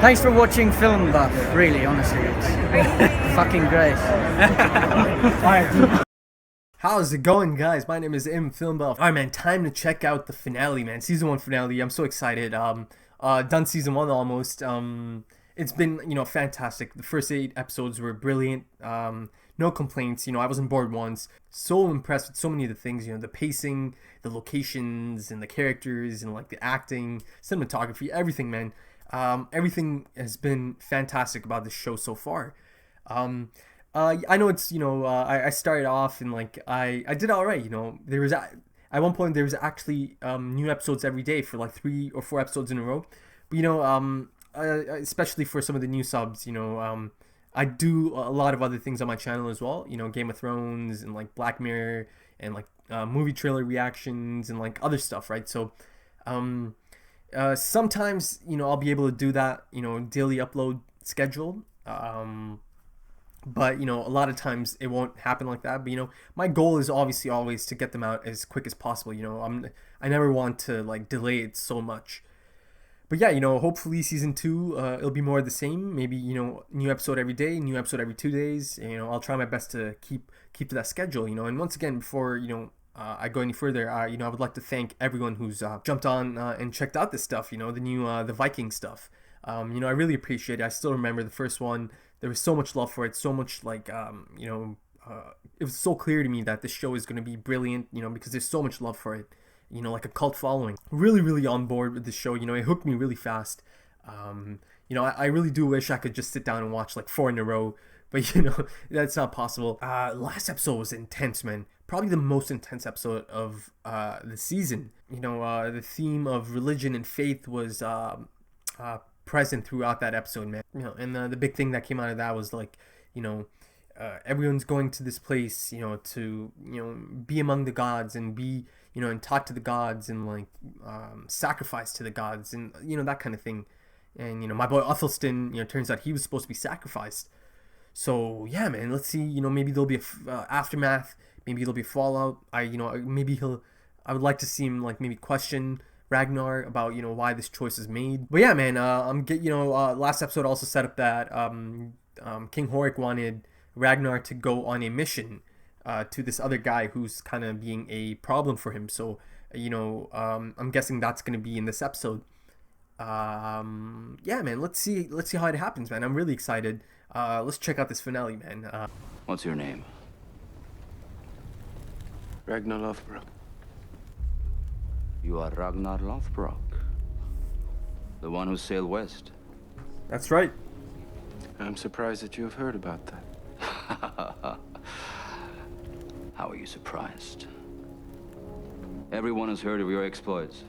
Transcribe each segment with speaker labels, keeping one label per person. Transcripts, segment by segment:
Speaker 1: Thanks for watching Film Buff, really, honestly. It's fucking great.
Speaker 2: How's it going, guys? My name is Film Buff. Alright, man, time to check out the finale, man. Season 1 finale. I'm so excited. Done season 1 almost. It's been, fantastic. The first 8 episodes were brilliant. No complaints. I wasn't bored once. So impressed with so many of the things, the pacing, the locations, and the characters, and like the acting, cinematography, everything, man. Everything has been fantastic about this show so far. I know it's, I started off and like I did all right. There was at one point there was actually new episodes every day for like 3 or 4 episodes in a row. But especially for some of the new subs, I do a lot of other things on my channel as well. Game of Thrones and like Black Mirror and like movie trailer reactions and like other stuff, right? So sometimes I'll be able to do that, daily upload schedule. But a lot of times it won't happen like that. But my goal is obviously always to get them out as quick as possible. I never want to like delay it so much. But yeah, hopefully season 2 it'll be more of the same. Maybe new episode every day, new episode every 2 days. I'll try my best to keep to that schedule. And once again, before I go any further, I would like to thank everyone who's jumped on and checked out this stuff. The new the Viking stuff. I really appreciate it. I still remember the first one. There was so much love for it, so much like it was so clear to me that this show is going to be brilliant, because there's so much love for it, like a cult following. Really on board with this show. It hooked me really fast. I really do wish I could just sit down and watch like 4 in a row, but that's not possible. Last episode was intense, man. Probably the most intense episode of the season. The theme of religion and faith was present throughout that episode, man. And the big thing that came out of that was like, everyone's going to this place, to be among the gods and be, and talk to the gods and like sacrifice to the gods and that kind of thing. And my boy Uthelston, turns out he was supposed to be sacrificed. So yeah, man, let's see. Maybe there'll be a aftermath. Maybe there'll be a fallout. I would like to see him like maybe question Ragnar about why this choice is made. But yeah, man, last episode also set up that King Horik wanted Ragnar to go on a mission to this other guy who's kind of being a problem for him. So I'm guessing that's gonna be in this episode. Yeah, man, let's see how it happens, man. I'm really excited. Let's check out this finale, man.
Speaker 3: What's your name?
Speaker 4: Ragnar Lothbrok.
Speaker 3: You are Ragnar Lothbrok, the one who sailed west.
Speaker 2: That's right.
Speaker 4: I'm surprised that you have heard about that.
Speaker 3: How are you surprised? Everyone has heard of your exploits.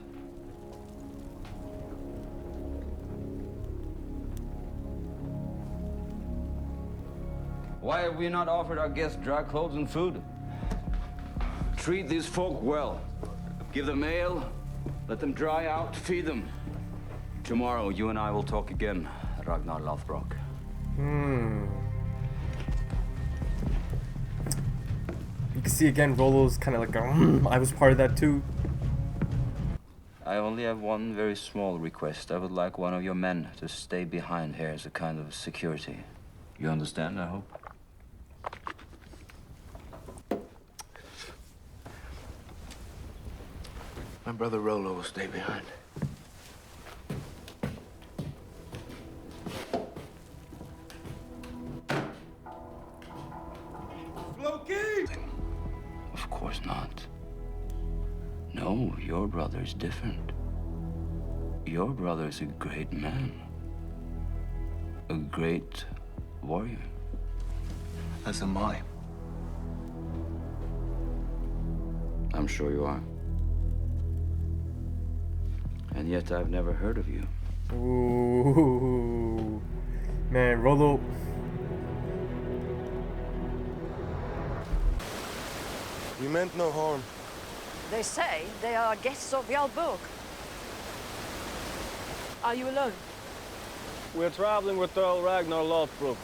Speaker 3: Why have we not offered our guests dry clothes and food? Treat these folk well. Give them ale, let them dry out, feed them. Tomorrow, you and I will talk again, Ragnar Lothbrok.
Speaker 2: You can see again, Rollo's kind of like, I was part of that too.
Speaker 3: I only have one very small request. I would like one of your men to stay behind here as a kind of security. You understand, I hope?
Speaker 4: My brother Rollo will stay behind.
Speaker 3: Of course not. No, your brother is different. Your brother is a great man. A great warrior.
Speaker 4: As am I.
Speaker 3: I'm sure you are. And yet I've never heard of you.
Speaker 2: Ooh, man, Rollo.
Speaker 4: We meant no harm.
Speaker 5: They say they are guests of Jarlburg. Are you alone?
Speaker 6: We're traveling with Earl Ragnar Lothbrok.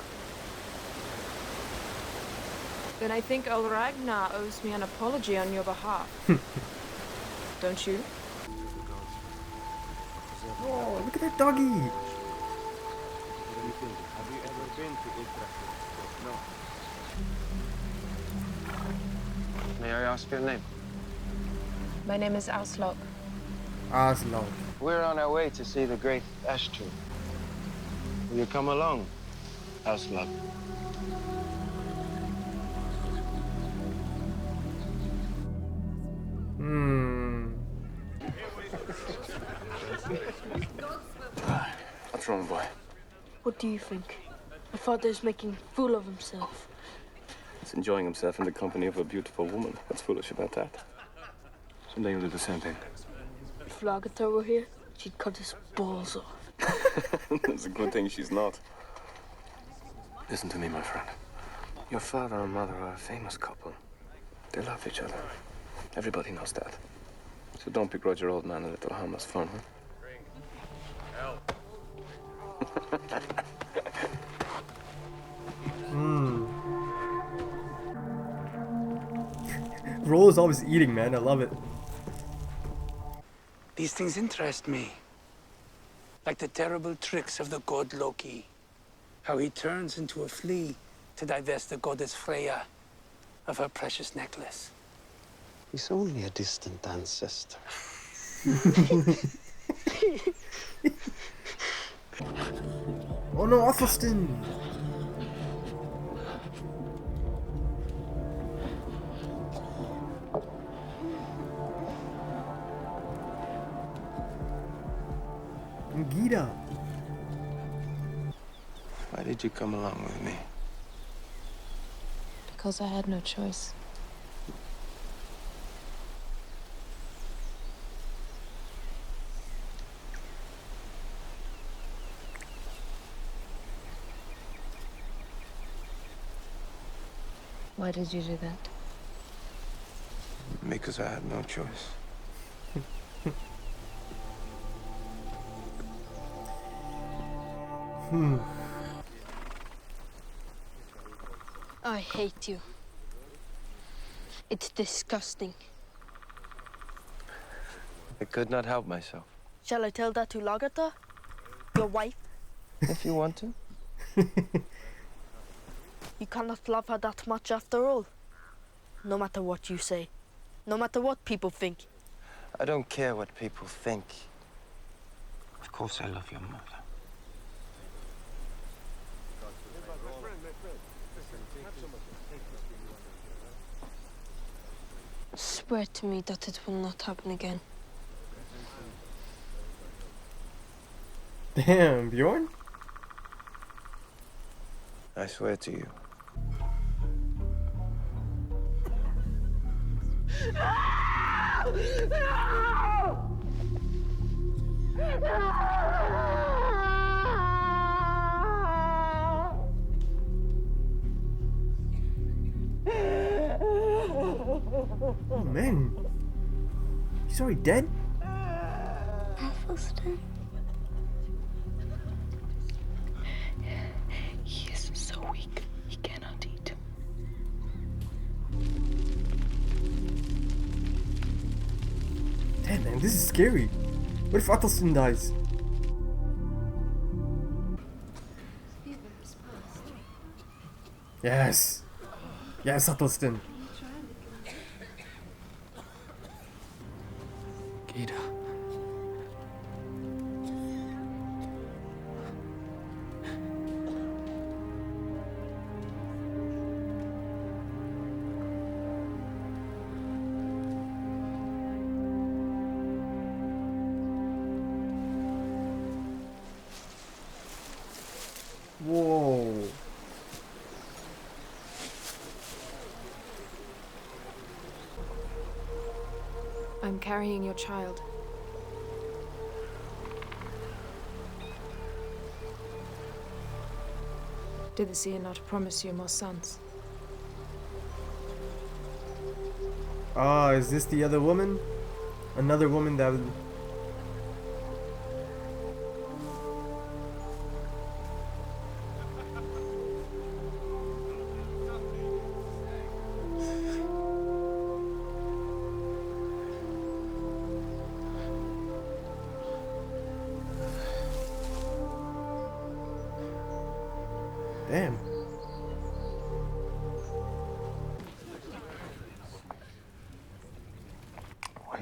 Speaker 7: Then I think Earl Ragnar owes me an apology on your behalf. Don't you?
Speaker 2: Oh, look at that doggy.
Speaker 4: Have you ever been to Utrecht? No. May I ask your name?
Speaker 7: My name is Auslog.
Speaker 2: Oslo.
Speaker 4: We're on our way to see the great ash tree. Will you come along, Auslug?
Speaker 8: What's wrong, boy?
Speaker 9: What do you think? My father's making a fool of himself.
Speaker 8: He's enjoying himself in the company of a beautiful woman. What's foolish about that? Someday you'll do the same thing.
Speaker 9: If Lagertha were here, she'd cut his balls off.
Speaker 8: It's a good thing she's not. Listen to me, my friend. Your father and mother are a famous couple. They love each other. Everybody knows that. So don't begrudge your old man a little harmless fun, huh?
Speaker 2: Rollo's always eating, man. I love it.
Speaker 10: These things interest me. Like the terrible tricks of the god Loki. How he turns into a flea to divest the goddess Freya of her precious necklace.
Speaker 11: He's only a distant ancestor.
Speaker 2: Oh no, Athelstan! Gita.
Speaker 4: Why did you come along with me?
Speaker 7: Because I had no choice. Why did you do that?
Speaker 4: Because I had no choice.
Speaker 9: I hate you. It's disgusting.
Speaker 4: I could not help myself.
Speaker 9: Shall I tell that to Lagertha? Your wife?
Speaker 4: If you want to.
Speaker 9: You cannot love her that much after all. No matter what you say. No matter what people think.
Speaker 4: I don't care what people think. Of course I love your mother.
Speaker 9: Swear to me that it will not happen again.
Speaker 2: Damn, Bjorn?
Speaker 4: I swear to you.
Speaker 2: Oh man. He's already dead?
Speaker 9: Athelstan. He is so weak, he cannot eat.
Speaker 2: Damn man, this is scary. What if Athelstan dies? Yes. Yes, Athelstan.
Speaker 11: Gita.
Speaker 2: Whoa.
Speaker 7: I'm carrying your child. Did the seer not promise you more sons?
Speaker 2: Ah, is this the other woman? Another woman that would...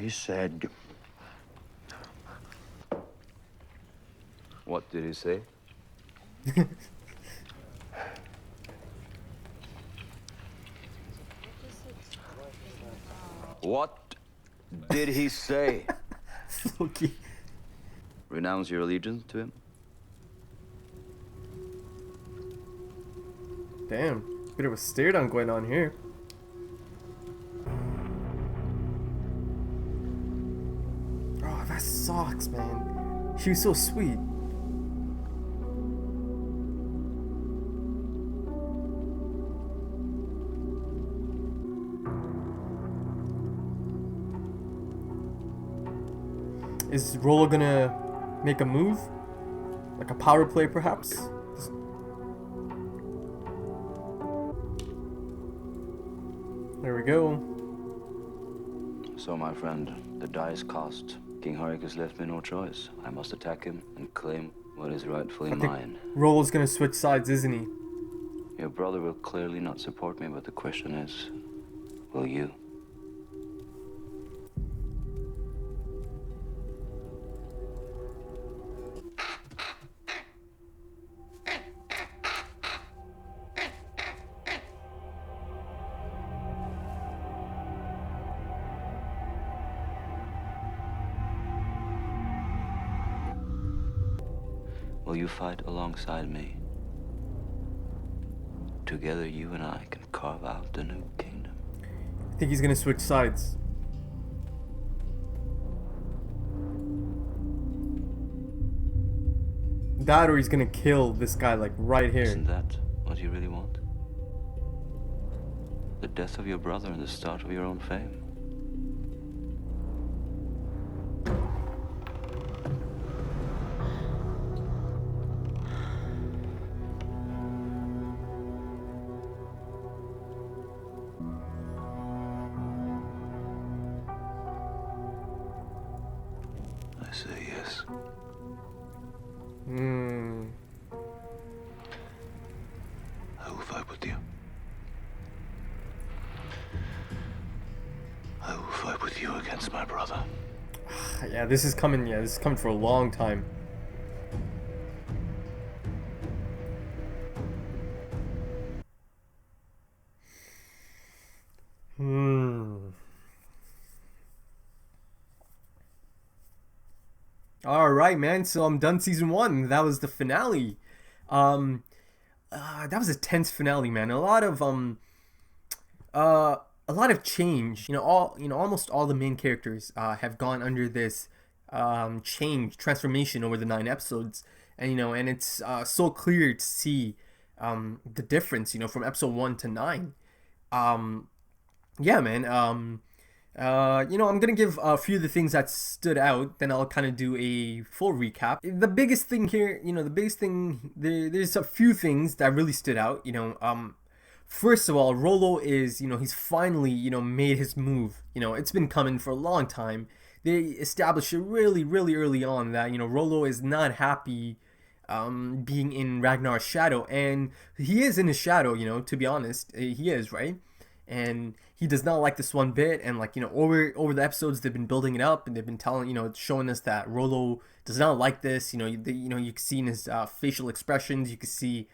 Speaker 3: He said... What did he say? What did he say?
Speaker 2: Okay.
Speaker 3: Renounce your allegiance to him?
Speaker 2: Damn. Bit of a stare down going on here. Oh, that sucks, man. She was so sweet. Is Rollo gonna make a move? Like a power play, perhaps? There we go.
Speaker 3: So, my friend, the die is cast. King Harik has left me no choice. I must attack him and claim what is rightfully mine.
Speaker 2: Rollo's gonna switch sides, isn't he?
Speaker 3: Your brother will clearly not support me, but the question is, will you? Will you fight alongside me? Together, you and I can carve out the new kingdom.
Speaker 2: I think he's gonna switch sides. That or he's gonna kill this guy, like, right here.
Speaker 3: Isn't that what you really want? The death of your brother and the start of your own fame. I say yes. I will fight with you. I will fight with you against my brother.
Speaker 2: Yeah, this is coming. Yeah, this is coming for a long time. All right, man. So I'm done season 1. That was the finale. That was a tense finale, man. A lot of change. Almost all the main characters have gone under this transformation over the 9 episodes, and it's so clear to see the difference, from episode 1 to 9. Yeah, man. I'm gonna give a few of the things that stood out, then I'll kind of do a full recap. The biggest thing here, there's a few things that really stood out. First of all, Rollo is, he's finally, made his move. It's been coming for a long time. They established it really, really early on that, Rollo is not happy being in Ragnar's shadow, and he is in his shadow, to be honest. He is, right? And he does not like this one bit, and over the episodes they've been building it up, and they've been showing us that Rollo does not like this. You can see in his facial expressions, you can see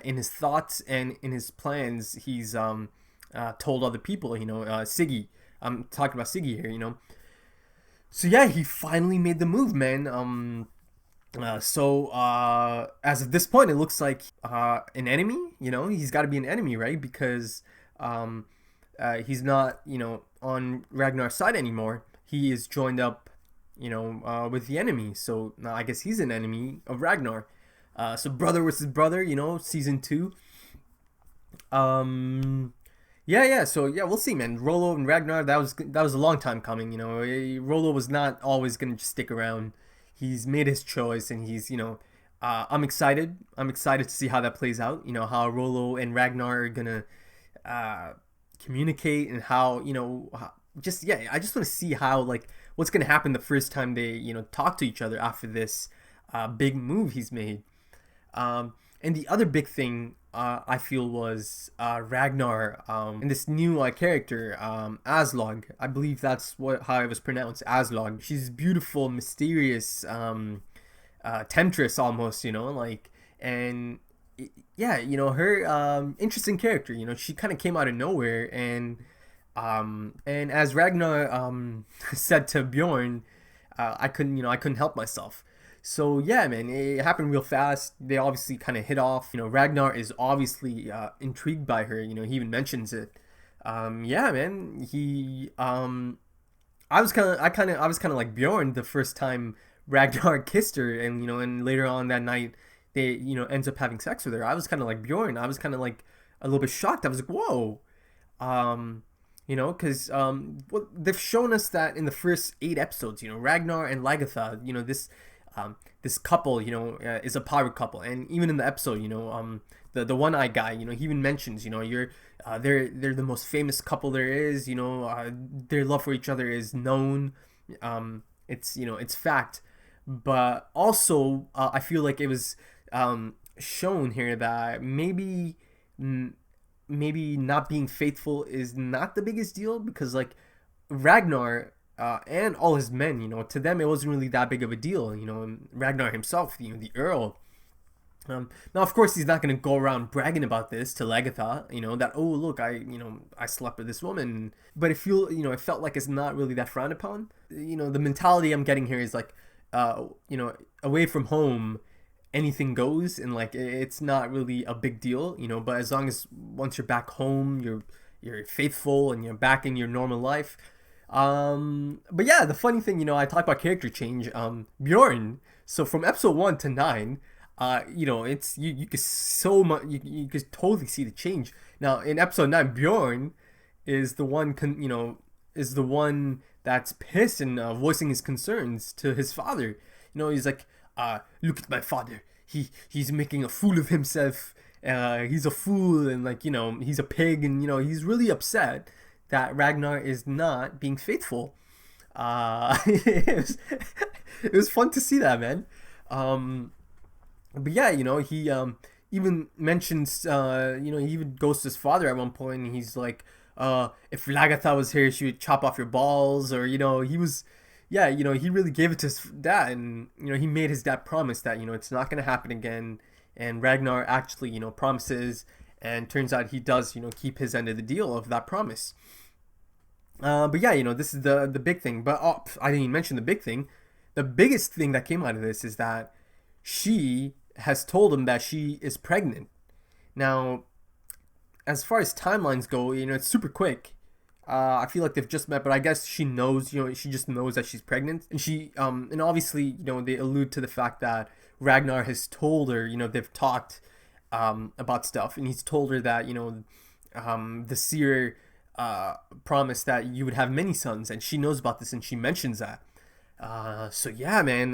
Speaker 2: in his thoughts and in his plans, he's told other people, Siggy. I'm talking about Siggy here, So yeah, he finally made the move, man. So as of this point, it looks like an enemy. He's got to be an enemy, right? Because he's not, on Ragnar's side anymore. He is joined up, with the enemy. So I guess he's an enemy of Ragnar. So brother versus brother, season 2. Yeah. So yeah, we'll see, man. Rollo and Ragnar, that was a long time coming. Rollo was not always gonna just stick around. He's made his choice, and he's, I'm excited. I'm excited to see how that plays out. How Rollo and Ragnar are gonna communicate, and how, I just want to see how, what's gonna happen the first time they, talk to each other after this big move he's made. And the other big thing I feel was Ragnar, and this new character, Aslog. I believe that's how it was pronounced, Aslog. She's beautiful, mysterious, temptress almost, and yeah, her interesting character. She kind of came out of nowhere, and as Ragnar said to Bjorn, I couldn't help myself. So yeah, man, it happened real fast. They obviously kind of hit off. Ragnar is obviously intrigued by her. He even mentions it. Yeah, man, I was kind of like Bjorn the first time Ragnar kissed her, and later on that night they ends up having sex with her. I was kind of like Bjorn. I was kind of like a little bit shocked. I was like, whoa. Because they've shown us that in the first 8 episodes, Ragnar and Lagertha, this couple, is a power couple, and even in the episode, the one-eyed guy, he even mentions, they're the most famous couple there is, their love for each other is known, it's fact, but also I feel like it was shown here that maybe not being faithful is not the biggest deal, because like Ragnar and all his men, to them it wasn't really that big of a deal, and Ragnar himself, the Earl, now of course he's not going to go around bragging about this to Lagertha, that, oh look, I slept with this woman, but it felt like it's not really that frowned upon. The mentality I'm getting here is like, away from home anything goes, and like it's not really a big deal, but as long as once you're back home, you're faithful and you're back in your normal life. But yeah, the funny thing, I talk about character change. Bjorn, so from episode 1 to 9, it's you could so much you could totally see the change. Now in episode 9, Bjorn is the one is the one that's pissed and voicing his concerns to his father. He's like, look at my father. He's making a fool of himself. He's a fool, and like, he's a pig, and he's really upset that Ragnar is not being faithful. It was fun to see that, man. But yeah, he even mentions, he even goes to his father at one point, and he's like, if Lagertha was here, she would chop off your balls, or he was. Yeah, he really gave it to his dad, and, he made his dad promise that, it's not going to happen again, and Ragnar actually, promises, and turns out he does, keep his end of the deal of that promise. But yeah, this is the big thing, but I didn't even mention the big thing. The biggest thing that came out of this is that she has told him that she is pregnant. Now, as far as timelines go, it's super quick. I feel like they've just met, but I guess she knows, she just knows that she's pregnant. And and obviously, they allude to the fact that Ragnar has told her, they've talked about stuff, and he's told her that, the seer promised that you would have many sons, and she knows about this, and she mentions that. So yeah, man,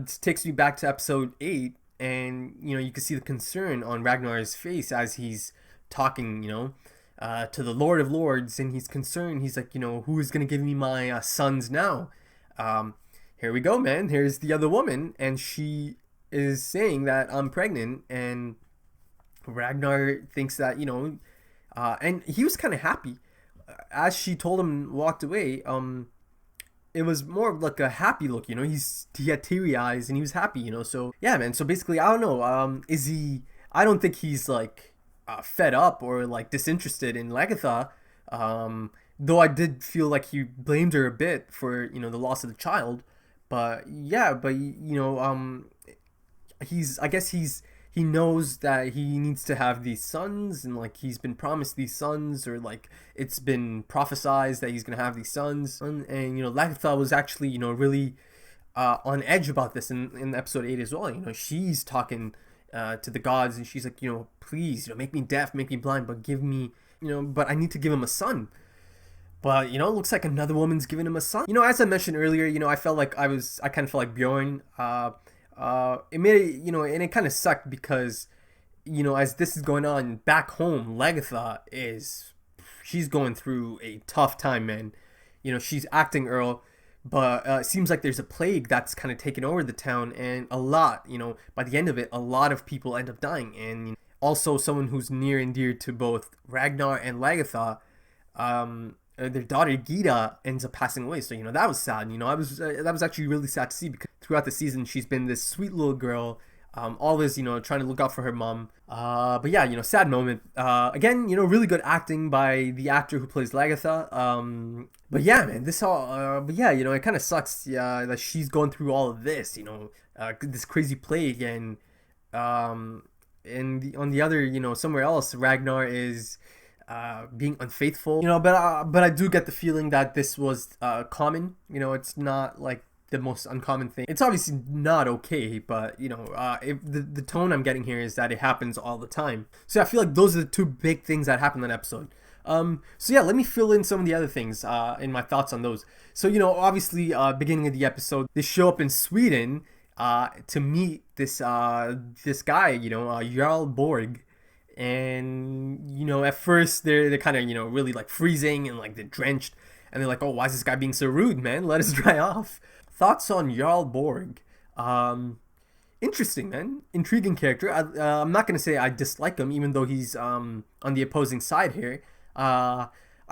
Speaker 2: this takes me back to episode 8, and, you can see the concern on Ragnar's face as he's talking, to the Lord of Lords, and he's concerned. He's like, who is going to give me my sons now? Here we go, man. Here's the other woman, and she is saying that I'm pregnant, and Ragnar thinks that, and he was kind of happy. As she told him, walked away, it was more of like a happy look, he had teary eyes, and he was happy, so yeah, man. So basically, I don't know, I don't think he's like, fed up or like disinterested in Lagertha, though I did feel like he blamed her a bit for the loss of the child, but yeah, but he knows that he needs to have these sons, and like he's been promised these sons, or like it's been prophesized that he's gonna have these sons, and Lagertha was actually really on edge about this in episode 8 as well. She's talking to the gods, and she's like, please, make me deaf, make me blind, but give me, but I need to give him a son. But, it looks like another woman's giving him a son. As I mentioned earlier, I felt like I kind of felt like Bjorn. It made it, and it kind of sucked because, as this is going on back home, Lagertha she's going through a tough time, man. She's acting Earl. but it seems like there's a plague that's kind of taken over the town, and a lot, by the end of it, a lot of people end up dying. And also someone who's near and dear to both Ragnar and Lagertha, their daughter Gita ends up passing away. So that was sad. That was actually really sad to see, because throughout the season she's been this sweet little girl, always trying to look out for her mom. But yeah, sad moment. Again, really good acting by the actor who plays Lagertha. But yeah, man, it kind of sucks. Yeah, that she's going through all of this. This crazy plague, and on the other, somewhere else, Ragnar is being unfaithful. But I do get the feeling that this was common. It's not like the most uncommon thing. It's obviously not okay, but the tone I'm getting here is that it happens all the time. So I feel like those are the two big things that happened in that episode. So yeah, let me fill in some of the other things in my thoughts on those. So obviously, beginning of the episode, they show up in Sweden to meet this guy, Jarl Borg. And at first they're kind of really like freezing and like they're drenched, and they're like, oh, why is this guy being so rude, man? Let us dry off. Thoughts on Jarl Borg? Interesting, man. Intriguing character. I'm not gonna say I dislike him, even though he's on the opposing side here. I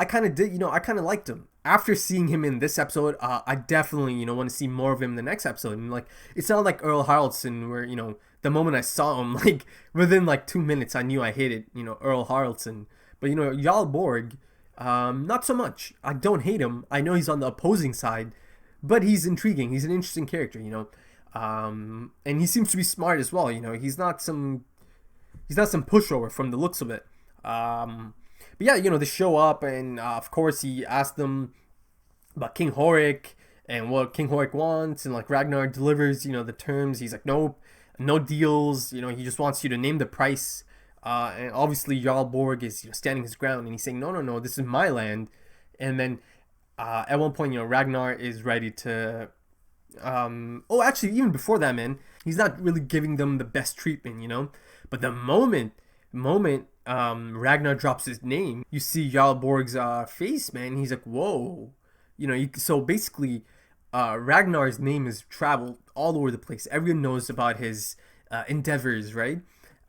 Speaker 2: kind of did, I kind of liked him. After seeing him in this episode, I definitely, want to see more of him in the next episode. And like, it's not like Earl Haraldson, where the moment I saw him, like within like 2 minutes, I knew I hated Earl Haraldson. But Jarl Borg, not so much. I don't hate him. I know he's on the opposing side, but he's intriguing. He's an interesting character, and he seems to be smart as well. He's not some pushover from the looks of it. But yeah, they show up, and of course he asked them about King Horik and what King Horik wants, and like Ragnar delivers the terms. He's like, nope, no deals. He just wants you to name the price. And obviously Jarl Borg is standing his ground, and he's saying, no, this is my land. And then at one point, Ragnar is ready to actually, even before that, man, he's not really giving them the best treatment, but the moment Ragnar drops his name, you see Jarl Borg's face, man. He's like, whoa, so basically Ragnar's name has traveled all over the place. Everyone knows about his endeavors, right?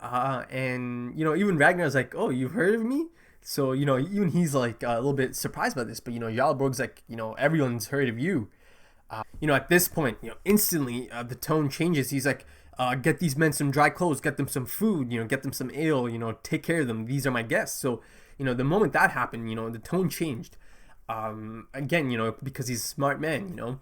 Speaker 2: And even Ragnar's like, oh, you've heard of me? So even he's like a little bit surprised by this, but Jarl Borg's like, everyone's heard of you. At this point, instantly the tone changes. He's like, get these men some dry clothes, get them some food, get them some ale, take care of them. These are my guests. So, the moment that happened, the tone changed. Again, because he's a smart man,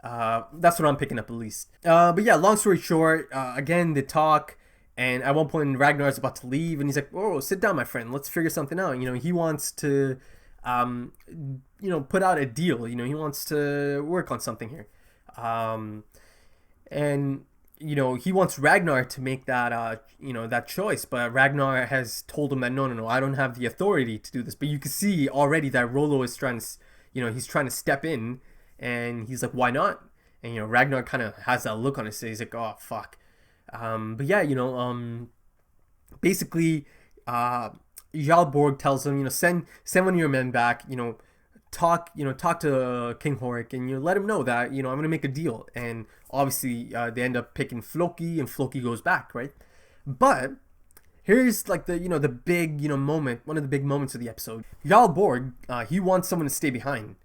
Speaker 2: that's what I'm picking up at least. But yeah, long story short, again, they talk, and at one point Ragnar's about to leave, and he's like, oh, sit down, my friend, let's figure something out. He wants to, put out a deal. He wants to work on something here. And he wants Ragnar to make that, that choice, but Ragnar has told him that no, I don't have the authority to do this. But you can see already that Rollo is trying to, he's trying to step in, and he's like, why not? And Ragnar kind of has that look on his face. He's like, oh fuck. But yeah, basically, Jarl Borg tells him, send one of your men back, talk to King Horik, and let him know that I'm gonna make a deal. And obviously they end up picking Floki, and Floki goes back, right? But here's like the the big moment, one of the big moments of the episode. Jarl Borg, he wants someone to stay behind,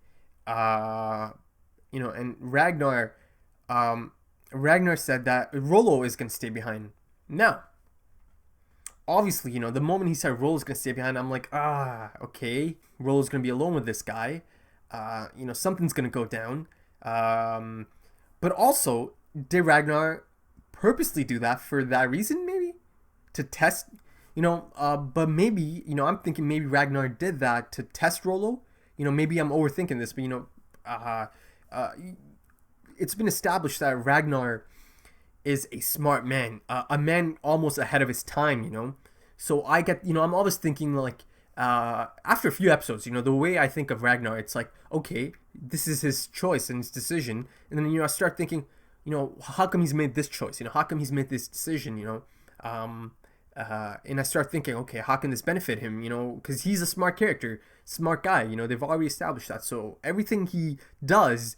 Speaker 2: and Ragnar said that Rollo is gonna stay behind. Now obviously, the moment he said Rollo's gonna stay behind, I'm like, okay, Rollo's gonna be alone with this guy. Something's gonna go down. But also, did Ragnar purposely do that for that reason? Maybe to test, but maybe, I'm thinking maybe Ragnar did that to test Rollo. Maybe I'm overthinking this, but it's been established that Ragnar is a smart man, a man almost ahead of his time, So I get, I'm always thinking like, after a few episodes, the way I think of Ragnar, it's like, okay, this is his choice and his decision. And then, I start thinking, how come he's made this choice? How come he's made this decision, and I start thinking, okay, how can this benefit him? Because he's a smart character, smart guy, they've already established that. So everything he does,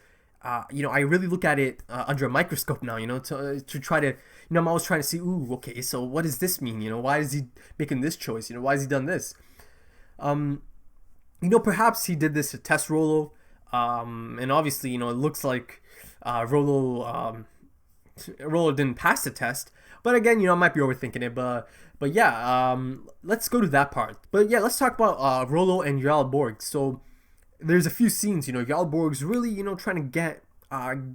Speaker 2: you know, I really look at it under a microscope now, you know, to try to, you know, I'm always trying to see, ooh, okay, so what does this mean? You know, why is he making this choice? You know, why has he done this? You know, perhaps he did this to test Rollo, and obviously, you know, it looks like Rollo didn't pass the test. But again, you know, I might be overthinking it, but yeah, let's go to that part. But yeah, let's talk about Rollo and Jarl Borg. So there's a few scenes, you know, Jarl Borg's really, you know, trying to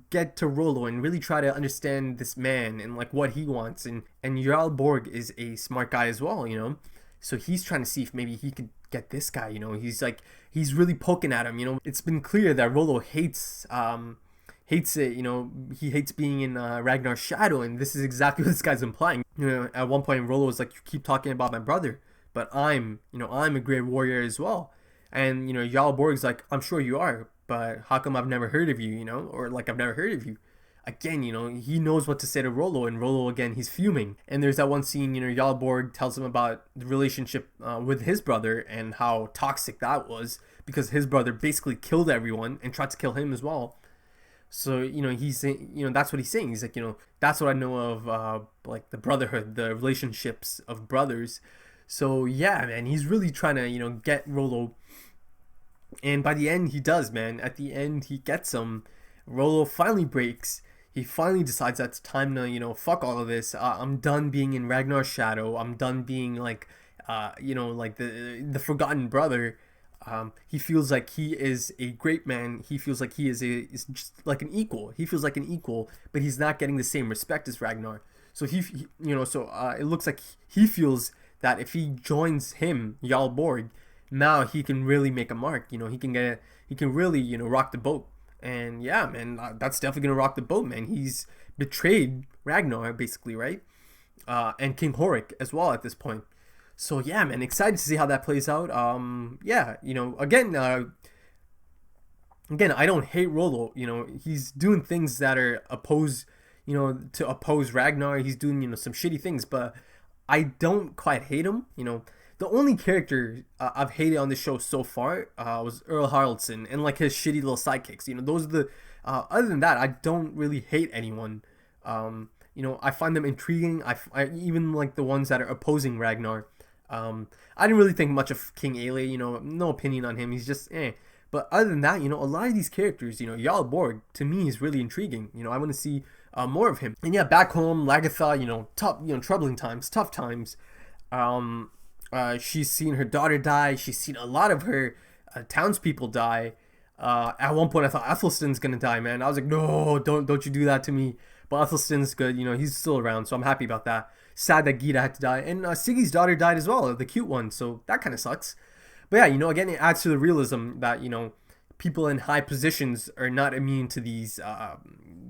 Speaker 2: get to Rollo and really try to understand this man and like what he wants. And Jarl Borg is a smart guy as well, you know. So he's trying to see if maybe he could get this guy, you know. He's really poking at him, you know. It's been clear that Rollo hates it, you know. He hates being in Ragnar's shadow, and this is exactly what this guy's implying. You know, at one point Rollo was like, you keep talking about my brother, but I'm a great warrior as well. And, you know, Jarl Borg's like, I'm sure you are, but how come I've never heard of you, you know? Or like, I've never heard of you. Again, you know, he knows what to say to Rollo, and Rollo, again, he's fuming. And there's that one scene, you know, Jarl Borg tells him about the relationship with his brother and how toxic that was, because his brother basically killed everyone and tried to kill him as well. So, you know, he's, you know, that's what he's saying. He's like, you know, that's what I know of, like, the brotherhood, the relationships of brothers. So, yeah, man, he's really trying to, you know, get Rollo. And by the end, he does, man. At the end, he gets him. Rollo finally breaks. He finally decides that it's time to, you know, fuck all of this. I'm done being in Ragnar's shadow. I'm done being, like, you know, like the forgotten brother. He feels like he is a great man. He feels like he is just like an equal. He feels like an equal, but he's not getting the same respect as Ragnar. So he you know, so it looks like he feels that if he joins him, Jarl Borg, now he can really make a mark. You know, he can really, you know, rock the boat. And yeah, man, that's definitely gonna rock the boat, man. He's betrayed Ragnar, basically, right? And King Horik as well at this point. So yeah, man, excited to see how that plays out. Yeah, you know, again, I don't hate Rollo. You know, he's doing things that are to oppose Ragnar. He's doing, you know, some shitty things, but I don't quite hate him. You know, the only character I've hated on this show so far was Earl Haraldson and like his shitty little sidekicks. You know, those are the. Other than that, I don't really hate anyone. You know, I find them intriguing. I even like the ones that are opposing Ragnar. I didn't really think much of King Aele. You know, no opinion on him. He's just eh. But other than that, you know, a lot of these characters, you know, Jarl Borg to me is really intriguing. You know, I want to see more of him. And yeah, back home, Lagertha, you know, troubling times, tough times. She's seen her daughter die. She's seen a lot of her townspeople die. At one point, I thought Ethelstan's gonna die, man. I was like, no, don't you do that to me. But Ethelstan's good. You know, he's still around, so I'm happy about that. Sad that Gita had to die, and Siggy's daughter died as well, the cute one. So that kind of sucks. But yeah, you know, again, it adds to the realism that, you know, people in high positions are not immune to these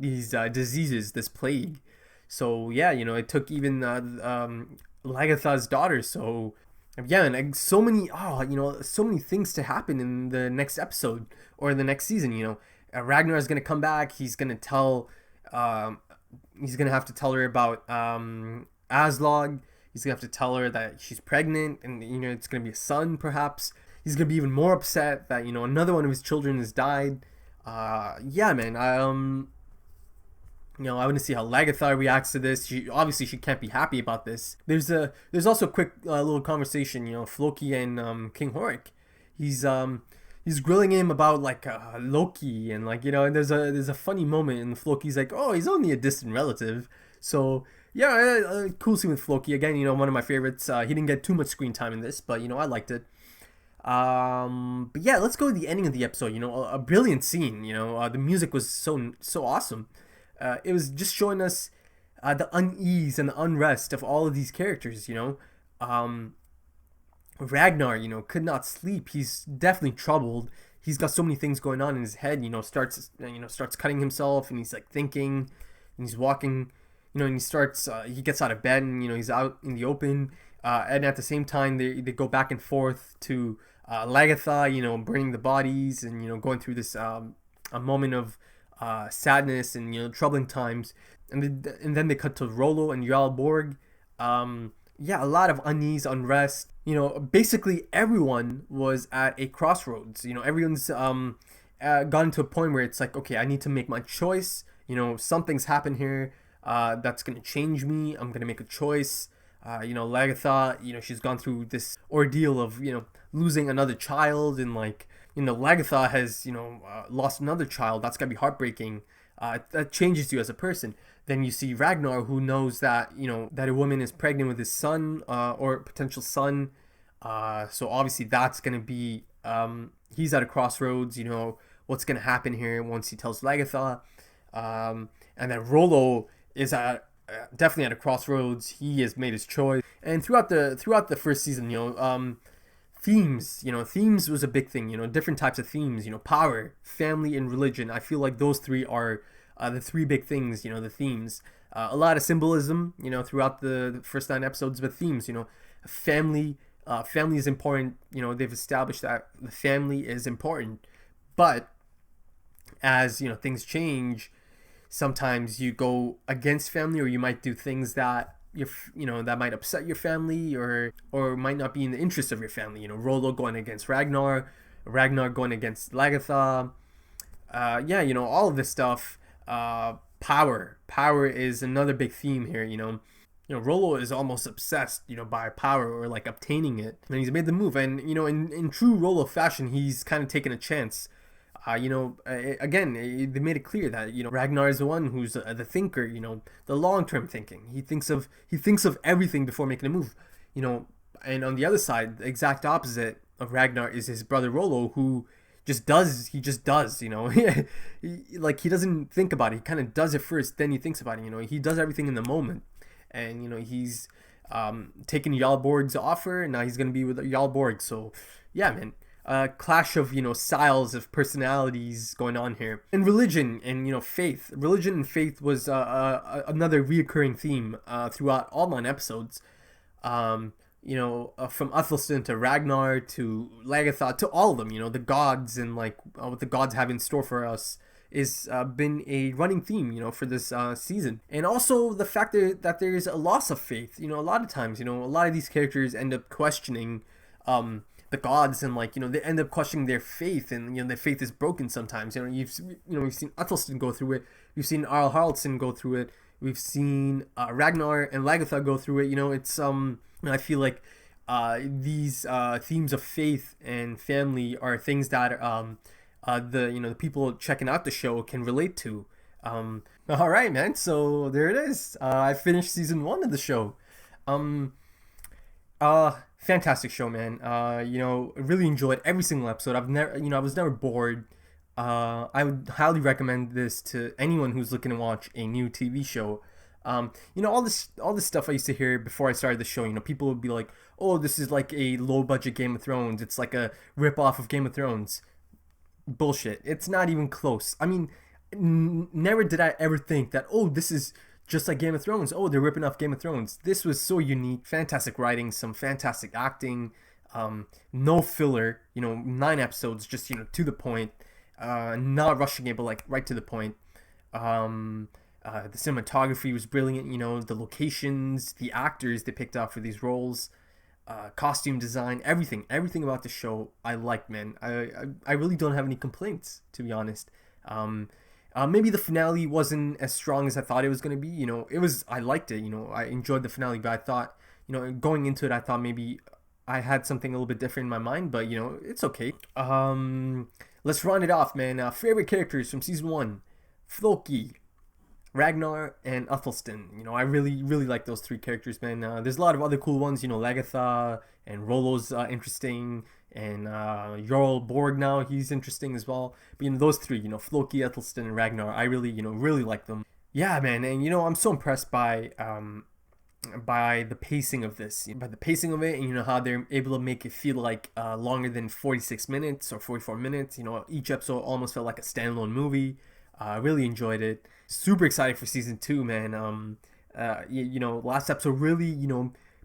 Speaker 2: diseases, this plague. So yeah, you know, it took even Lagertha's daughter. So yeah, and so many things to happen in the next episode or the next season. You know, Ragnar is gonna come back. He's gonna have to tell her about Aslog. He's gonna have to tell her that she's pregnant, and you know, it's gonna be a son, perhaps. He's gonna be even more upset that, you know, another one of his children has died. Yeah, man. You know, I want to see how Lagertha reacts to this. She can't be happy about this. There's also a quick little conversation. You know, Floki and King Horik. He's grilling him about like Loki, and like, you know, and there's a funny moment, and Floki's like, oh, he's only a distant relative. So yeah, cool scene with Floki. Again, you know, one of my favorites. He didn't get too much screen time in this, but you know, I liked it. But yeah, let's go to the ending of the episode. You know, a brilliant scene. You know, the music was so awesome. It was just showing us the unease and the unrest of all of these characters. You know, Ragnar, you know, could not sleep. He's definitely troubled. He's got so many things going on in his head. You know, starts cutting himself, and he's like thinking, and he's walking. You know, and he gets out of bed, and you know, he's out in the open. And at the same time, they go back and forth to Lagertha, you know, burning the bodies, and you know, going through this a moment of sadness and, you know, troubling times. And then they cut to Rollo and Jarl Borg. Yeah, a lot of unease, unrest. You know, basically everyone was at a crossroads. You know, everyone's gotten to a point where it's like, okay, I need to make my choice. You know, something's happened here that's going to change me. I'm going to make a choice. You know, Lagatha, you know, she's gone through this ordeal of, you know, losing another child, and like, you know, Lagatha has, you know, lost another child. That's gotta be heartbreaking. That changes you as a person. Then you see Ragnar, who knows that, you know, that a woman is pregnant with his son, or potential son. So obviously that's gonna be, he's at a crossroads. You know, what's gonna happen here once he tells Lagatha. And then Rollo is definitely at a crossroads. He has made his choice, and throughout the first season, you know, themes was a big thing. You know, different types of themes. You know, power, family, and religion. I feel like those three are the three big things. You know, the themes. A lot of symbolism. You know, throughout the first 9 episodes, but themes. You know, family. Family is important. You know, they've established that the family is important, but as you know, things change. Sometimes you go against family, or you might do things that that might upset your family, or might not be in the interest of your family. You know, Rollo going against Ragnar going against Lagatha. You know, all of this stuff. Power is another big theme here. You know, Rollo is almost obsessed, you know, by power, or like obtaining it, and he's made the move. And you know, in true Rollo fashion, he's kind of taken a chance. Again, they made it clear that, you know, Ragnar is the one who's the thinker, you know, the long-term thinking. He thinks of everything before making a move, you know. And on the other side, the exact opposite of Ragnar is his brother Rollo, who just does. He just does, you know. He doesn't think about it. He kind of does it first, then he thinks about it. You know, he does everything in the moment, and you know, he's taken Jarl Borg's offer, and now he's gonna be with Jarl Borg. So, yeah, man. Clash of, you know, styles of personalities going on here. And religion and, you know, faith. Religion and faith was another reoccurring theme throughout all 9 episodes. From Uthelston to Ragnar to Lagatha to all of them. You know, the gods, and like what the gods have in store for us is been a running theme, you know, for this season. And also the fact that there is a loss of faith. You know, a lot of times, you know, a lot of these characters end up questioning the gods, and like, you know, they end up questioning their faith, and you know, their faith is broken sometimes. You know, we've seen Uthelston go through it, we've seen Arl Haraldsson go through it, we've seen Ragnar and Lagatha go through it. You know, it's I feel like these themes of faith and family are things that the people checking out the show can relate to. All right, man, so there it is. I finished season 1 of the show. Fantastic show, man. Really enjoyed every single episode. I was never bored. I would highly recommend this to anyone who's looking to watch a new TV show. All this stuff I used to hear before I started the show. You know, people would be like, "Oh, this is like a low budget Game of Thrones. It's like a rip off of Game of Thrones." Bullshit. It's not even close. I mean, never did I ever think that, oh, this is just like Game of Thrones. Oh, they're ripping off Game of Thrones. This was so unique. Fantastic writing, some fantastic acting, no filler. 9 episodes, just to the point. Not rushing it, but like right to the point. The cinematography was brilliant. The locations, the actors they picked out for these roles, costume design, everything about the show I liked, man. I really don't have any complaints, to be honest. Maybe the finale wasn't as strong as I thought it was going to be. I liked it. I enjoyed the finale, but I thought, going into it, I thought maybe I had something a little bit different in my mind, but, it's okay. Let's round it off, man. Favorite characters from season 1, Floki, Ragnar, and Uthelston. I really, really like those 3 characters, man. There's a lot of other cool ones, Lagatha and Rollo's interesting, and Jarl Borg now, he's interesting as well. But those 3, Floki, Uthelston, and Ragnar, I really, really like them. Yeah, man, and I'm so impressed by the pacing of this, by the pacing of it, and how they're able to make it feel like longer than 46 minutes or 44 minutes. Each episode almost felt like a standalone movie. I really enjoyed it. Super excited for season 2, man. Last episode really,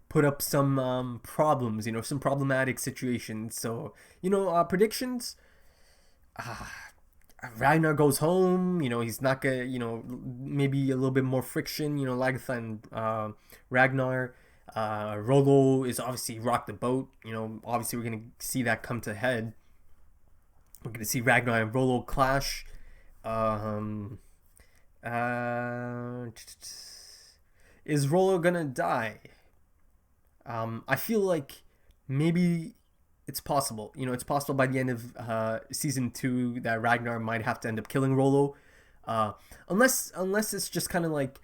Speaker 2: put up some problems, some problematic situations. So, predictions. Ragnar goes home. He's not gonna, maybe a little bit more friction. Lagatha and Ragnar. Rollo is obviously rocked the boat. Obviously we're gonna see that come to head. We're gonna see Ragnar and Rollo clash. Uh, is Rollo gonna die? I feel like maybe it's possible. You know, it's possible by the end of season 2 that Ragnar might have to end up killing Rollo. Unless it's just kind of like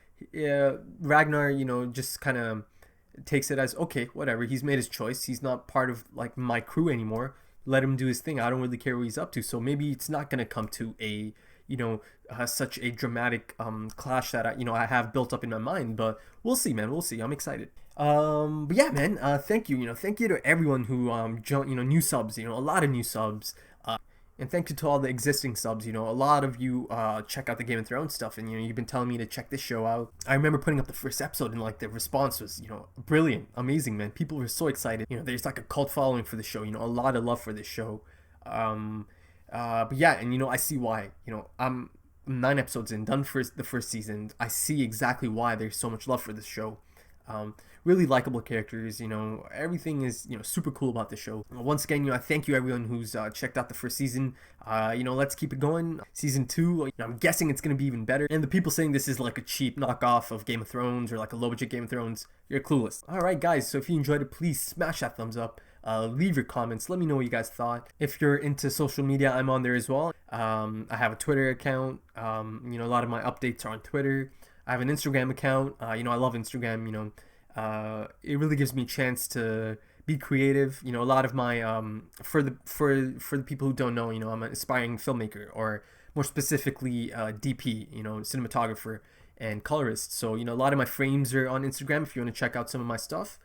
Speaker 2: Ragnar, you know, just kind of takes it as, okay, whatever, he's made his choice, he's not part of like my crew anymore, let him do his thing, I don't really care what he's up to. So maybe it's not gonna come to a, you know, such a dramatic clash that I have built up in my mind. But we'll see, man, we'll see. I'm excited. But yeah, man, thank you to everyone who new subs, a lot of new subs. And thank you to all the existing subs. A lot of you check out the Game of Thrones stuff, and you've been telling me to check this show out. I remember putting up the first episode, and like the response was brilliant, amazing, man. People were so excited. There's like a cult following for the show. A lot of love for this show. But yeah, and I see why. I'm 9 episodes in, done for the first season. I see exactly why there's so much love for this show. Really likable characters, everything is, super cool about the show. Once again, I thank you everyone who's checked out the first season. Let's keep it going. Season 2, I'm guessing it's going to be even better. And the people saying this is like a cheap knockoff of Game of Thrones or like a low budget Game of Thrones, you're clueless. Alright guys, so if you enjoyed it, please smash that thumbs up. Leave your comments, let me know what you guys thought. If you're into social media, I'm on there as well. I have a Twitter account. A lot of my updates are on Twitter. I have an Instagram account. I love Instagram. It really gives me a chance to be creative. A lot of my for the people who don't know, I'm an aspiring filmmaker, or more specifically DP, cinematographer and colorist. So a lot of my frames are on Instagram if you want to check out some of my stuff.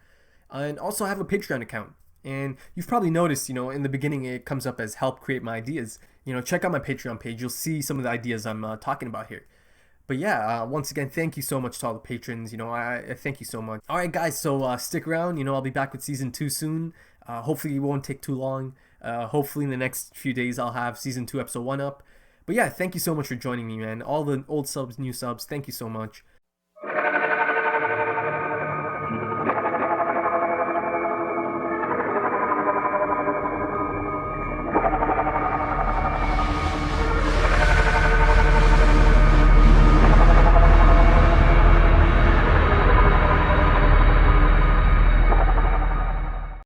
Speaker 2: And also I have a Patreon account. And you've probably noticed, in the beginning it comes up as help create my ideas. Check out my Patreon page. You'll see some of the ideas I'm talking about here. But yeah, once again, thank you so much to all the patrons. I thank you so much. All right, guys, so stick around. I'll be back with season 2 soon. Hopefully it won't take too long. Hopefully in the next few days I'll have season 2 episode 1 up. But yeah, thank you so much for joining me, man. All the old subs, new subs, thank you so much.